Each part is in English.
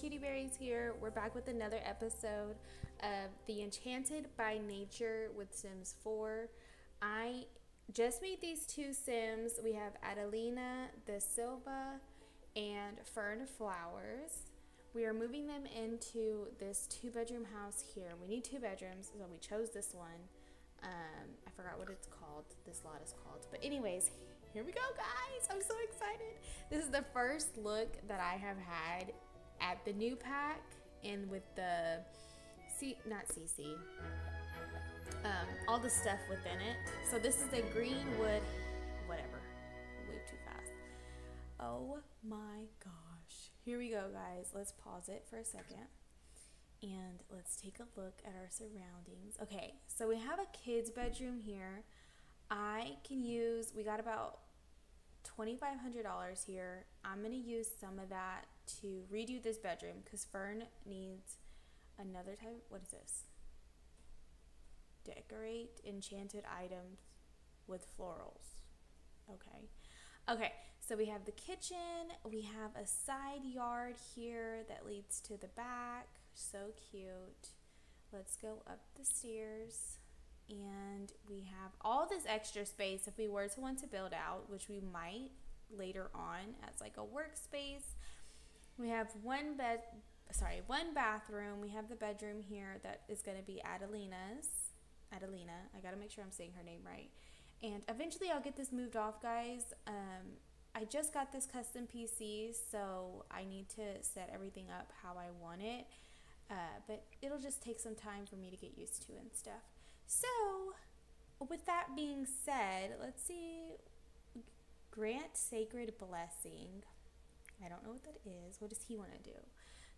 Cutieeberriess here. We're back with another episode of the Enchanted by Nature with Sims 4. I just made these two Sims. We have Adelina da Silva and Fern Flowers. We are moving them into this 2-bedroom house here. We need 2 bedrooms, so we chose this one. I forgot what it's called. This lot is called. But anyways, here we go, guys. I'm so excited. This is the first look that I have had at the new pack and with the not CC, all the stuff within it. So this is the green wood, whatever. Move too fast. Oh my gosh. Here we go, guys. Let's pause it for a second. And let's take a look at our surroundings. Okay, so we have a kid's bedroom here. We got about $2,500 here. I'm going to use some of that to redo this bedroom because Fern needs another type. What is this? Decorate enchanted items with florals. Okay, so we have the kitchen. We have a side yard here that leads to the back. So cute. Let's go up the stairs. And we have all this extra space if we were to want to build out, which we might later on as like a workspace. We have one bathroom. We have the bedroom here that is going to be Adelina's. Adelina, I got to make sure I'm saying her name right. And eventually I'll get this moved off, guys. I just got this custom PC, so I need to set everything up how I want it. But it'll just take some time for me to get used to and stuff. So, with that being said, let's see. Grant sacred blessing. I don't know what that is. What does he want to do?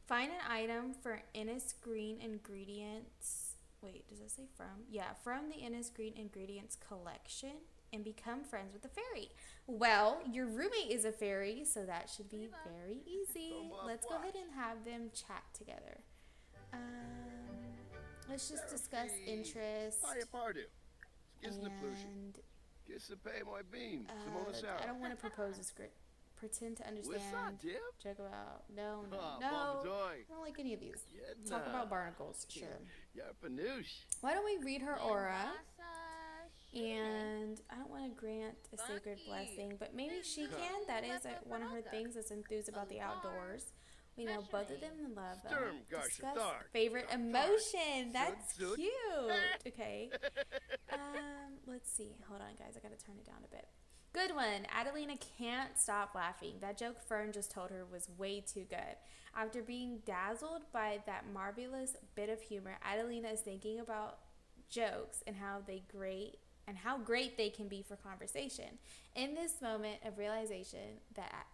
Find an item for Innis Green Ingredients. Wait, does it say from? Yeah, from the Innis Green Ingredients collection and become friends with the fairy. Well, your roommate is a fairy, so that should be very easy. Let's go ahead and have them chat together. Let's just discuss interest. And I don't want to propose a script. Pretend to understand. Joke about. No. I don't like any of these. Talk about barnacles. Sure. Why don't we read her aura? And I don't want to grant a sacred blessing, but maybe she can. That is one of her things that's enthused about the outdoors. We know both of them love them. Discuss favorite emotion. That's cute. Okay. Let's see. Hold on, guys. I gotta turn it down a bit. Good one. Adelina can't stop laughing. That joke Fern just told her was way too good. After being dazzled by that marvelous bit of humor, Adelina is thinking about jokes and how great they can be for conversation. In this moment of realization that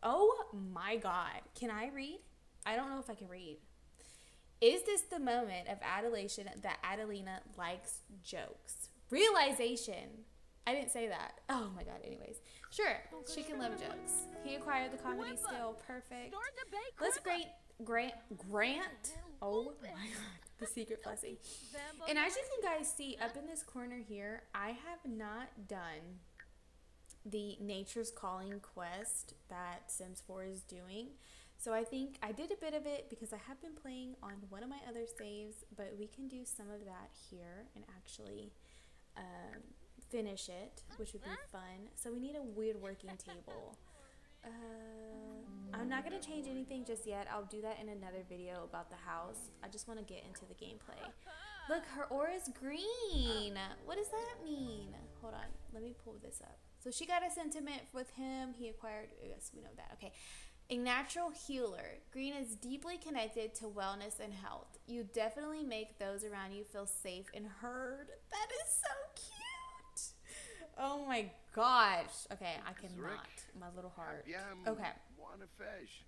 oh my God. Can I read? I don't know if I can read. Is this the moment of adulation that Adelina likes jokes? Realization. I didn't say that. Oh my God. Anyways. Sure. She can love jokes. He acquired the comedy skill. Perfect. Let's grant. Oh my God. The secret blessing. And as you can guys see up in this corner here, I have not done the Nature's Calling quest that Sims 4 is doing. So I think I did a bit of it because I have been playing on one of my other saves, but we can do some of that here and actually finish it, which would be fun. So we need a weird working table. I'm not going to change anything just yet. I'll do that in another video about the house. I just want to get into the gameplay. Look, her aura is green. What does that mean? Hold on. Let me pull this up. So she got a sentiment with him. He acquired, yes, we know that. Okay. A natural healer. Green is deeply connected to wellness and health. You definitely make those around you feel safe and heard. That is so cute. Oh my gosh. Okay, I cannot. My little heart. Okay.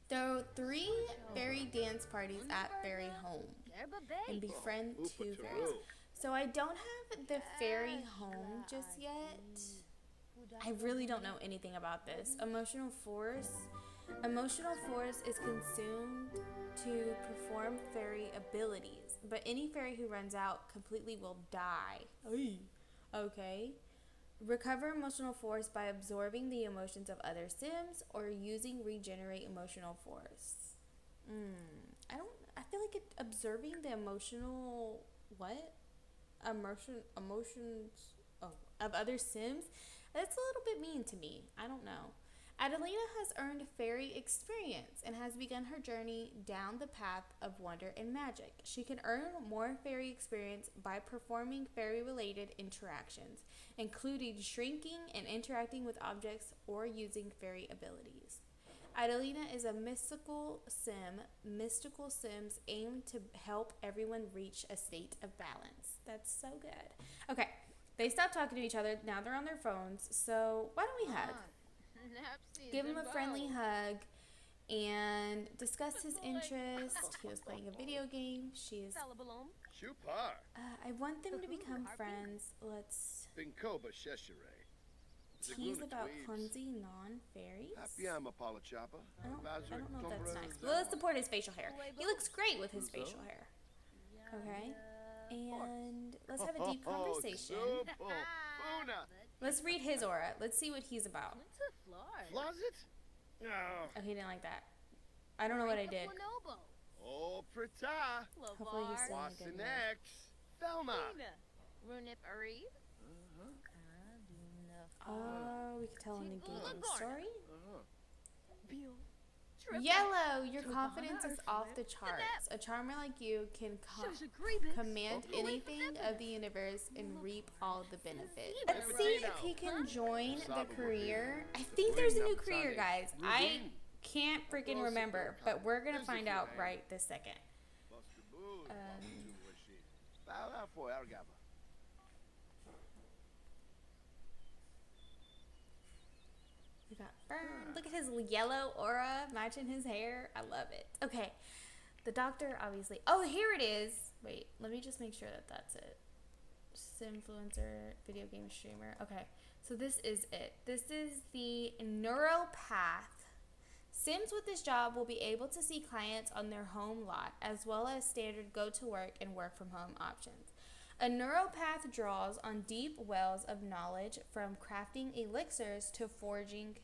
There are 3 fairy dance parties at Fairy Home. And befriend 2 fairies. So I don't have the fairy home just yet. I really don't know anything about this. Emotional force. Emotional force is consumed to perform fairy abilities, but any fairy who runs out completely will die. Okay. Recover emotional force by absorbing the emotions of other Sims or using regenerate emotional force. observing the emotions of other Sims. That's a little bit mean to me. I don't know. Adelina has earned fairy experience and has begun her journey down the path of wonder and magic. She can earn more fairy experience by performing fairy-related interactions, including shrinking and interacting with objects or using fairy abilities. Adelina is a mystical sim. Mystical Sims aim to help everyone reach a state of balance. That's so good. Okay, they stopped talking to each other. Now they're on their phones. So why don't we hug? Give him a friendly hug and discuss his interest. He was playing a video game. I want them to become friends. Let's tease about clumsy non-fairies. I don't know if that's nice. But let's support his facial hair. He looks great with his facial hair. Okay. And let's have a deep conversation. Let's read his aura. Let's see what he's about. Oh, he didn't like that. I don't know what I did. Hopefully he's saying a good word. Oh, we can tell in the game. Sorry? Yellow, your confidence is off the charts. A charmer like you can command anything of the universe and reap all the benefits. Let's see if he can join the career. I think there's a new career, guys. I can't freaking remember, but we're going to find out right this second. We got burned. Look at his yellow aura matching his hair. I love it. Okay. The doctor, obviously. Oh, here it is. Wait, let me just make sure that that's it. Influencer, video game streamer. Okay. So this is it. This is the neuropath. Sims with this job will be able to see clients on their home lot, as well as standard go-to-work and work-from-home options. A neuropath draws on deep wells of knowledge from crafting elixirs to foraging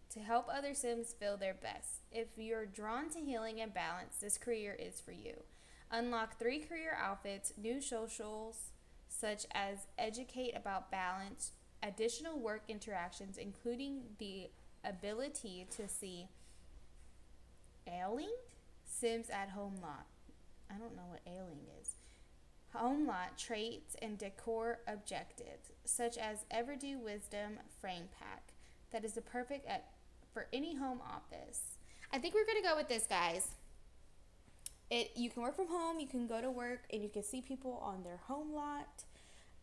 to help other Sims feel their best. If you're drawn to healing and balance, this career is for you. Unlock 3 career outfits, new socials such as educate about balance, additional work interactions, including the ability to see ailing Sims at home lot. I don't know what ailing is. Home lot traits and decor objectives, such as Everdo Wisdom Frame Pack. That is the perfect for any home office. I think we're going to go with this, guys. You can work from home, you can go to work, and you can see people on their home lot.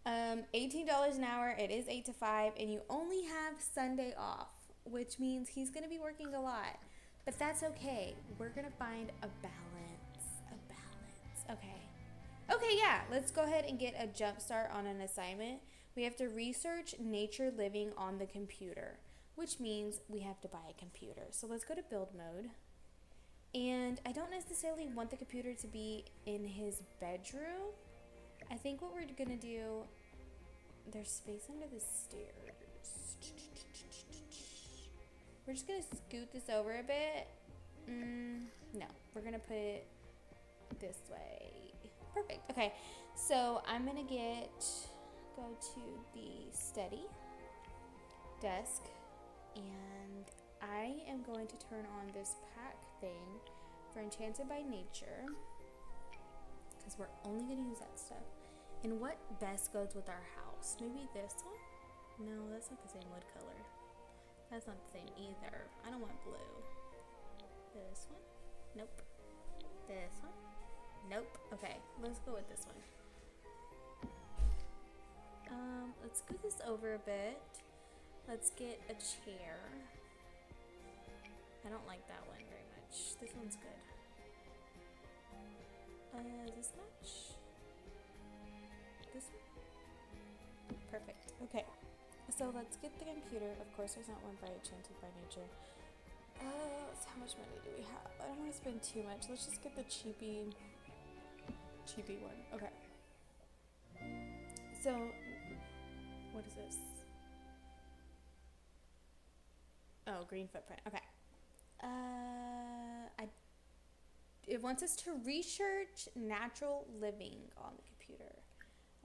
$18 an hour. It is 8 to 5, and you only have Sunday off, which means he's going to be working a lot. But that's okay. We're going to find a balance. Okay. Okay, yeah, let's go ahead and get a jump start on an assignment. We have to research nature living on the computer, which means we have to buy a computer. So let's go to build mode. And I don't necessarily want the computer to be in his bedroom. I think what we're gonna do, there's space under the stairs. We're just gonna scoot this over a bit. No, we're gonna put it this way. Perfect. Okay, so I'm gonna go to the study desk, and I am going to turn on this pack thing for Enchanted by Nature, because we're only gonna use that stuff. And what best goes with our house? Maybe this one? No, that's not the same wood color. That's not the same either. I don't want blue. This one? Nope. This one? Nope. Okay, let's go with this one. Let's scoot this over a bit. Let's get a chair. I don't like that one very much. This one's good. This much? This one? Perfect. Okay. So let's get the computer. Of course, there's not one by Enchanted by Nature. So how much money do we have? I don't want to spend too much. Let's just get the cheapy one. Okay. So, what is this? Oh, green footprint. Okay. it wants us to research natural living on the computer.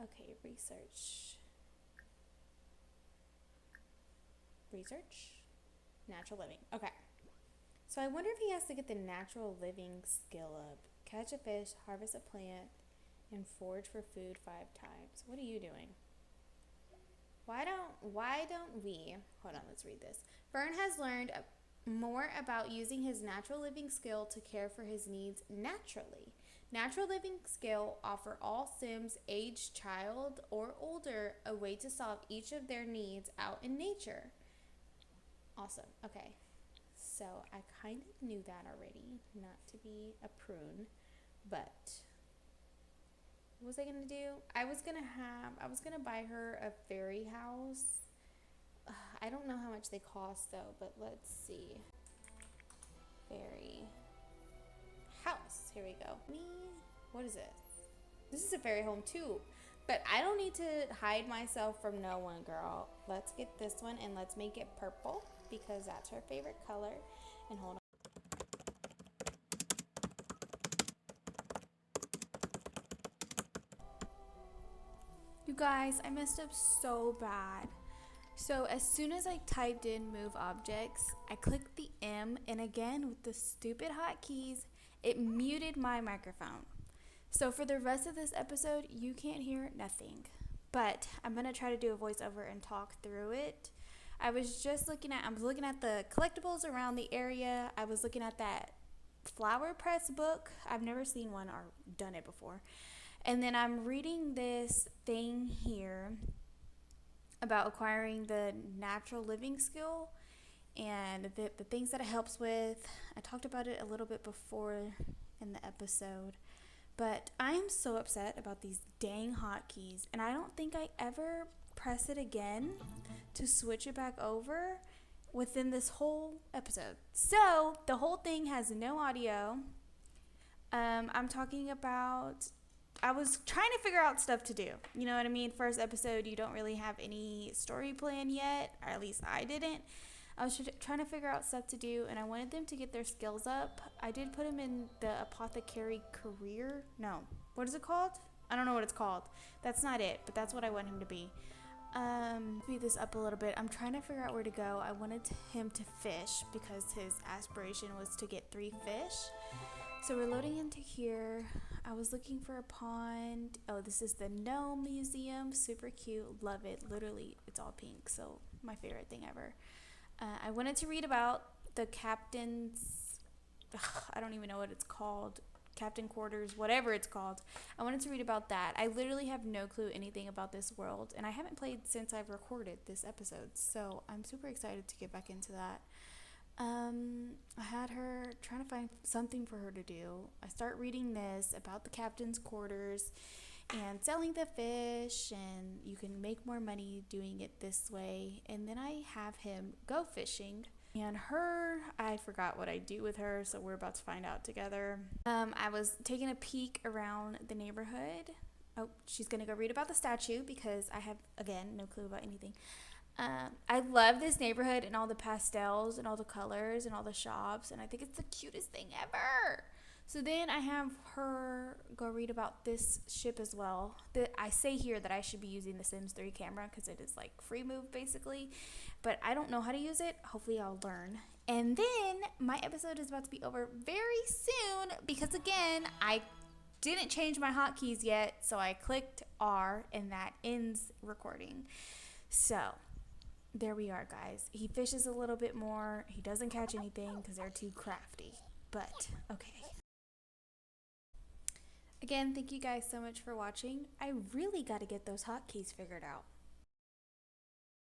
Okay, research. Natural living. Okay. So I wonder if he has to get the natural living skill up. Catch a fish, harvest a plant, and forage for food 5 times. What are you doing? Why don't we, hold on, let's read this. Fern has learned more about using his natural living skill to care for his needs naturally. Natural living skill offer all Sims, age child or older, a way to solve each of their needs out in nature. Awesome. Okay. So I kind of knew that already, not to be a prune, but what was I going to do? I was going to buy her a fairy house. I don't know how much they cost though, but let's see. Fairy house. Here we go. What is this? This is a fairy home too, but I don't need to hide myself from no one, girl. Let's get this one and let's make it purple because that's her favorite color. And hold on. You guys, I messed up so bad. So as soon as I typed in move objects, I clicked the M, and again with the stupid hotkeys, it muted my microphone. So for the rest of this episode, you can't hear nothing. But I'm gonna try to do a voiceover and talk through it. I was looking at the collectibles around the area. I was looking at that flower press book. I've never seen one or done it before. And then I'm reading this thing here about acquiring the natural living skill and the things that it helps with. I talked about it a little bit before in the episode, but I am so upset about these dang hotkeys, and I don't think I ever press it again to switch it back over within this whole episode. So the whole thing has no audio. I'm talking about, I was trying to figure out stuff to do. You know what I mean? First episode, you don't really have any story plan yet, or at least I didn't. I was trying to figure out stuff to do, and I wanted them to get their skills up. I did put them in the apothecary career. No, what is it called? I don't know what it's called. That's not it, but that's what I want him to be. Speed this up a little bit. I'm trying to figure out where to go. I wanted him to fish because his aspiration was to get 3 fish. So we're loading into here. I was looking for a pond. Oh, this is the Gnome Museum. Super cute. Love it. Literally, it's all pink. So my favorite thing ever. I wanted to read about the captain's, I don't even know what it's called. Captain quarters, whatever it's called. I wanted to read about that. I literally have no clue anything about this world, and I haven't played since I've recorded this episode. So I'm super excited to get back into that. I had her trying to find something for her to do. I start reading this about the captain's quarters and selling the fish, and you can make more money doing it this way. And then I have him go fishing, and I forgot what I do with her, so we're about to find out together. I was taking a peek around the neighborhood. Oh, she's gonna go read about the statue because I have, again, no clue about anything. I love this neighborhood and all the pastels and all the colors and all the shops, and I think it's the cutest thing ever. So then I have her go read about this ship as well. I say here that I should be using the Sims 3 camera because it is like free move basically, but I don't know how to use it. Hopefully I'll learn. And then my episode is about to be over very soon because, again, I didn't change my hotkeys yet, so I clicked R and that ends recording. So there we are, guys. He fishes a little bit more. He doesn't catch anything because they're too crafty, but okay. Again, thank you guys so much for watching. I really got to get those hotkeys figured out.